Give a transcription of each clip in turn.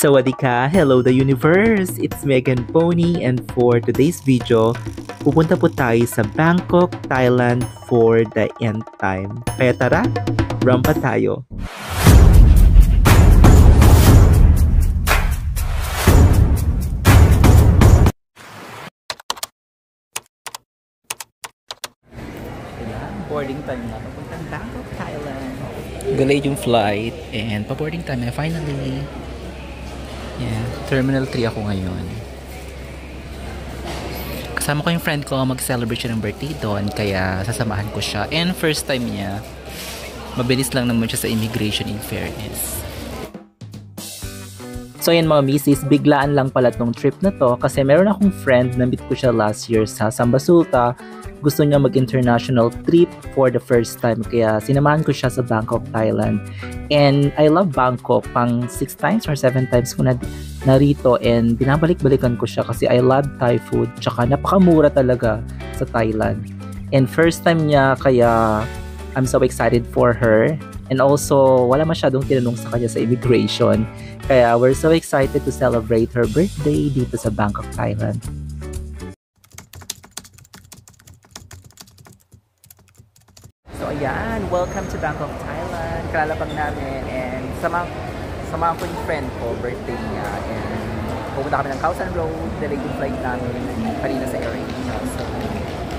Sawadika! Hello the universe! It's Megan Pony and for today's video, pupunta po tayo sa Bangkok, Thailand for the end time. Kaya tara, rampa tayo! Boarding time na papuntang Bangkok, Thailand. Delayed yung flight and pa-boarding time na finally. Yeah, Terminal 3 ako ngayon. Kasama ko yung friend ko, mag-celebrate siya ng birthday doon, kaya sasamahan ko siya. And first time niya, mabilis lang naman siya sa immigration in fairness. So yan mga misis, biglaan lang pala tong trip na to kasi meron akong friend na meet ko siya last year sa Samba Sulta. Gusto niya mag-international trip for the first time kaya sinamahan ko siya sa Bangkok, Thailand. And I love Bangkok, pang 6 times or 7 times ko na narito and binabalik-balikan ko siya kasi I love Thai food tsaka napakamura talaga sa Thailand. And first time niya kaya I'm so excited for her. And also, wala masyadong tinanong sa kanya sa immigration. Kaya we're so excited to celebrate her birthday dito sa Bangkok, Thailand. So ayan, welcome to Bangkok, Thailand. Kalalapag namin and sama ko yung friend ko, birthday niya. And pupunta kami ng Khao San Road, delayed yung flight namin kanina sa Air Asia. So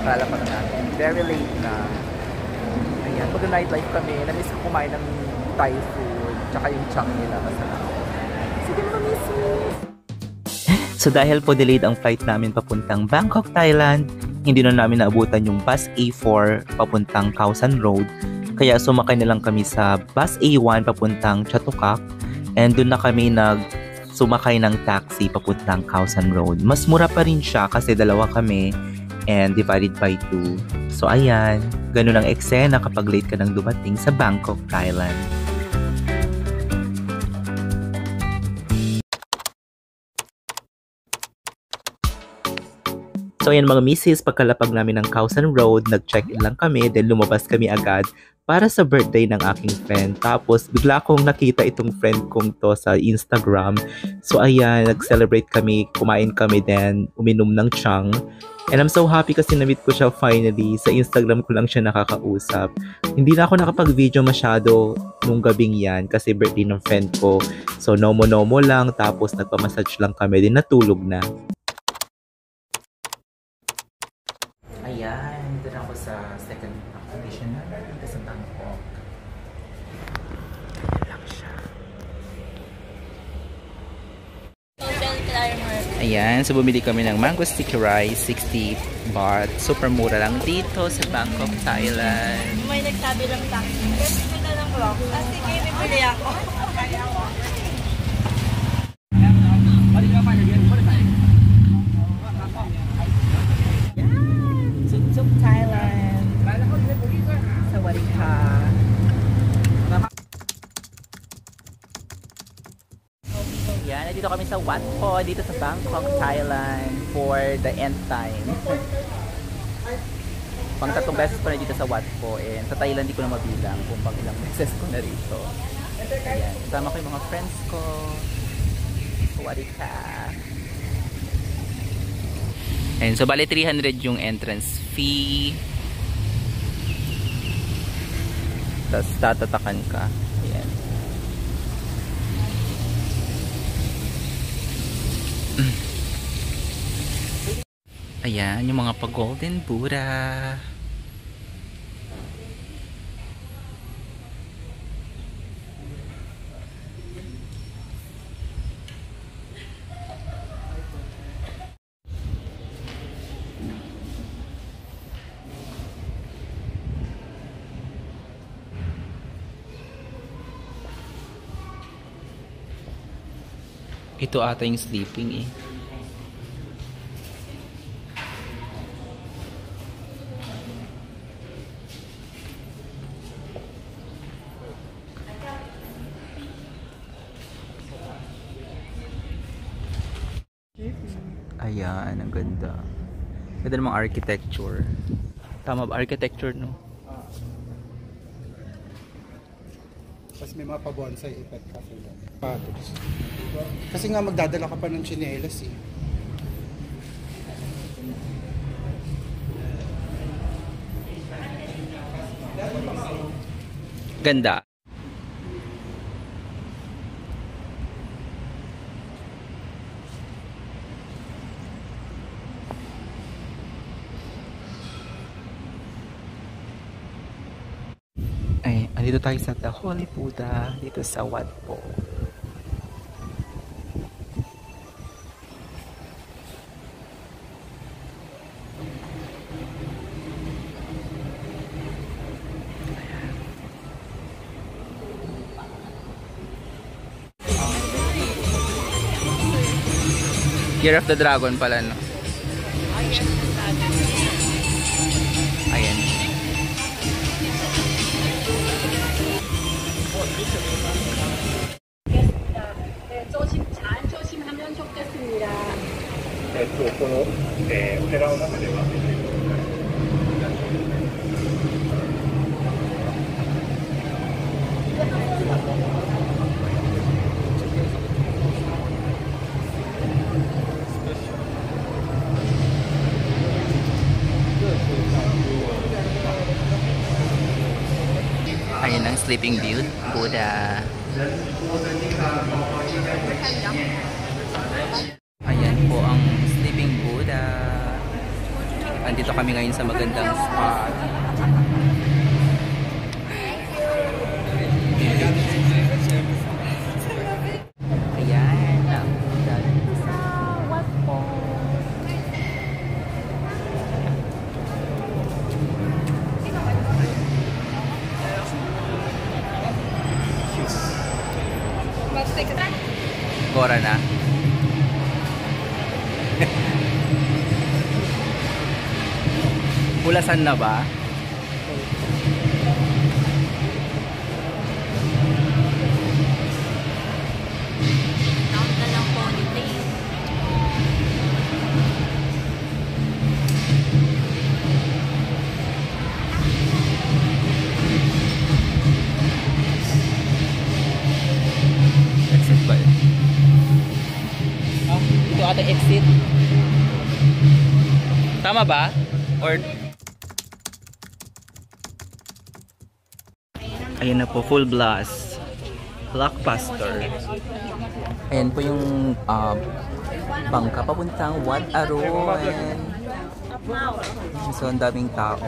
kalalapag namin. Very late na. Ayan, mag-nightlife kami. Na-miss ko kumain ng Thai food, tsaka yung chang nila. Sige mga missis! So dahil po delayed ang flight namin papuntang Bangkok, Thailand, hindi na namin naabutan yung bus A4 papuntang Khao San Road. Kaya sumakay na lang kami sa bus A1 papuntang Chatukak. And doon na kami sumakay ng taxi papuntang Khao San Road. Mas mura pa rin siya kasi dalawa kami and divided by 2. So ayan, ganun ang eksena kapag late ka nang dumating sa Bangkok, Thailand. So ayan mga misis, pagkalapag namin ng Khao San Road, nag-check-in lang kami, then lumabas kami agad para sa birthday ng aking friend. Tapos bigla kong nakita itong friend kong to sa Instagram. So ayan, nag-celebrate kami, kumain kami, then uminom ng chang. And I'm so happy kasi na-meet ko siya finally. Sa Instagram ko lang siya nakakausap. Hindi na ako nakapag-video masyado nung gabing yan kasi birthday ng friend ko. So nomo-nomo lang, tapos nagpa-massage lang kami, din natulog na. Ayan, dito na ako sa second accommodation namin dito sa Bangkok. Ayan lang siya. Ayan, so bumili kami ng mango sticky rice, 60 baht. Super mura lang dito sa Bangkok, Thailand. May nagsabi lang sa akin, pwede na lang rock. Sige, bibili ako. Tuk Thailand. Sawadika. Yan, nandito kami sa Wat Po, dito sa Bangkok, Thailand for the end time. Pang 3 beses ko na dito sa Wat Po and sa Thailand di ko na mabilang kung pang ilang beses ko na rito. Ayan, kasama ko yung mga friends ko. Sawadika. And so bali 300 yung entrance fee. Tapos tatatakan ka. Ayan. Ayan, yung mga pa-Golden Buddha. Ito ata yung sleeping eh. Ayan, ang ganda. Ganda namang architecture. Tama ba? Architecture, no? Tapos may mga pa-bonsai effect kasi yan. Patos. Kasi nga magdadala ka pa ng tsinelas eh. Ganda. Ay, andito tayo sa The Holy Buddha dito sa Wat Po. Year of the Dragon pala, no? Ayan. 조심하면 좋겠습니다. Ayan ang Sleeping Buddha. Ayan po ang Sleeping Buddha. Andito kami ngayon sa magandang spot. Ayan ang Buddha sa Wat Po. Gora na. Pulasan na ba? Exit ba yun? Ito ata exit. Tama ba? Or ayan na po, full blast. Blockbuster. Ayan po yung bangka papuntang Wat Arun. So, ang daming tao.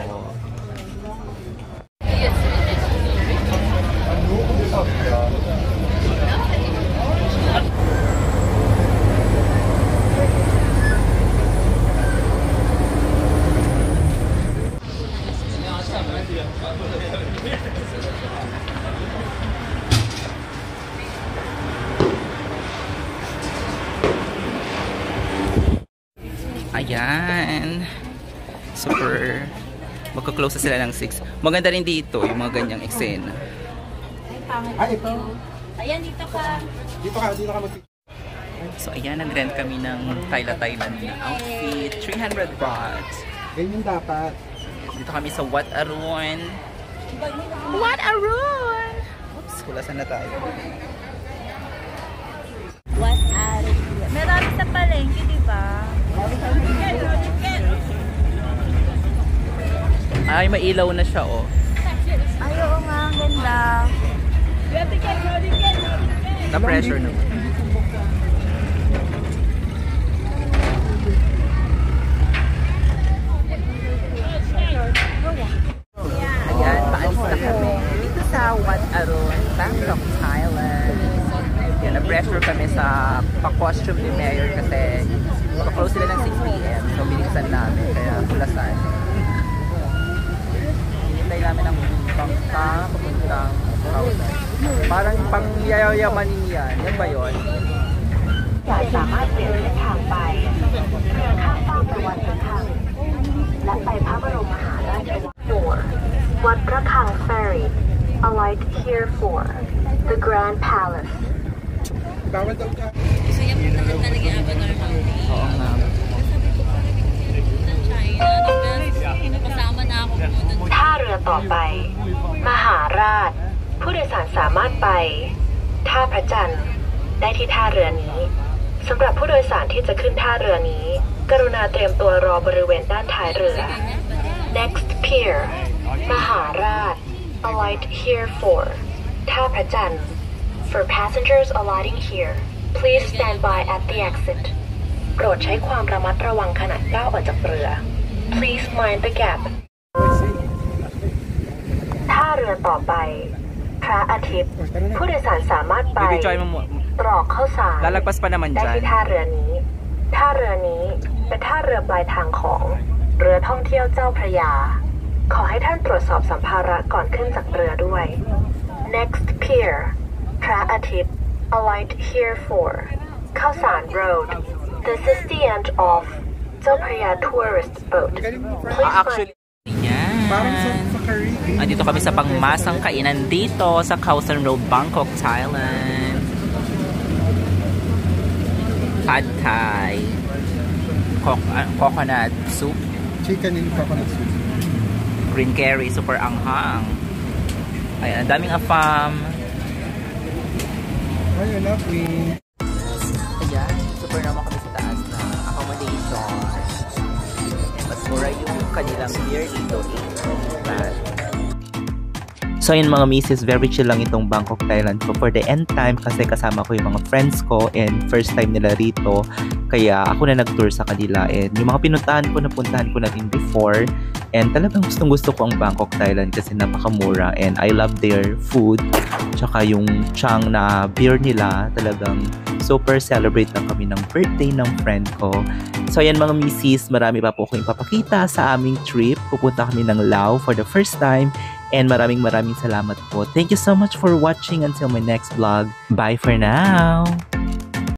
Ayan. Super. Magka-close na sila ng 6. Maganda rin dito yung mga ganyang eksena. Ay, ito. Ayan, dito ka. Dito ka mag- So ayan, nag-rent kami ng Thailand na outfit. 300 baht. Ganyan dapat. Dito kami sa Wat Arun. Wat Arun! Oops, kulasan na tayo. What are meron sa palengke, di ba? Ay, mailaw na siya, oh. Ay, oo nga, ang ganda. Na-pressure na. Ayan, paalis na kami. Dito sa Wat Arun, Bangkok, Thailand. Yan, na-pressure kami sa pa-costume ni Mayor kasi maka-close sila ng 6 PM. So, binigsan namin. Kaya, kulasan. Hinintay namin ang bangka papuntang Thailand. Parang pang-yayamanin yan. Yan ba yun? สามารถเปลี่ยนเส้นทางไปเรือข้ามฟากไปวัดพระคังและไปพระบรมมหาราชวัง 4. วัดพระคัง Ferry alight here for the Grand Palace. Bawal daw ka. Gusto niya punta na talaga yung Avatar Mountain. Oo nga. Sabi ko parang pupunta ng China. Tapos kasama na ako pumunta. ท่าเรือต่อไป มหาราช ผู้โดยสารสามารถไปท่าพระจันทร์ได้ที่ท่าเรือนี้สำหรับผู้โดยสารที่จะขึ้นท่าเรือนี้กรุณาเตรียมตัวรอบริเวณด้านท้ายเรือ Next pier มหาราช Alight here for ท่าพระจันทร์ For passengers alighting here please stand by at the exit โปรดใช้ความระมัดระวังขณะก้าวออกจากเรือ Please mind the gap ท่าเรือต่อไปพระอาทิตย์ผู้โดยสารสามารถไป Baby Joy mo. ตรอกข้าวสาร Lalagpas pa naman ได้ dyan. ที่ท่าเรือนี้ท่าเรือนี้เป็นท่าเรือปลายทางของเรือท่องเที่ยวเจ้าพระยาขอให้ท่านตรวจสอบสัมภาระก่อนขึ้นจากเรือด้วย Next pier พระอาทิตย์ Alight here for ข้าวสาร Road This is the end of เจ้าพระยา tourist boat Please Actually, yan. Parang sa Caribbean. Andito kami sa pangmasang kainan dito sa Khao San Road, Bangkok, Thailand. Pad Thai. Coconut soup. Chicken in coconut soup. Green curry, super anghang. Ayan, ang daming afam. Ayun na, queen. Ayan, super naman kami sa taas na accommodation. Mas mura yung kanilang beer dito. So yun mga misis, very chill lang itong Bangkok, Thailand ko for the end time kasi kasama ko yung mga friends ko and first time nila rito. Kaya ako na nag-tour sa kanila and yung mga pinuntahan ko, napuntahan ko na rin before. And talagang gustong gusto ko ang Bangkok, Thailand kasi napakamura and I love their food. Tsaka yung Chang na beer nila, talagang super celebrate lang kami ng birthday ng friend ko. So ayan mga misis, marami pa po akong ipapakita sa aming trip. Pupunta kami ng Laos for the first time. And maraming salamat po. Thank you so much for watching until my next vlog. Bye for now!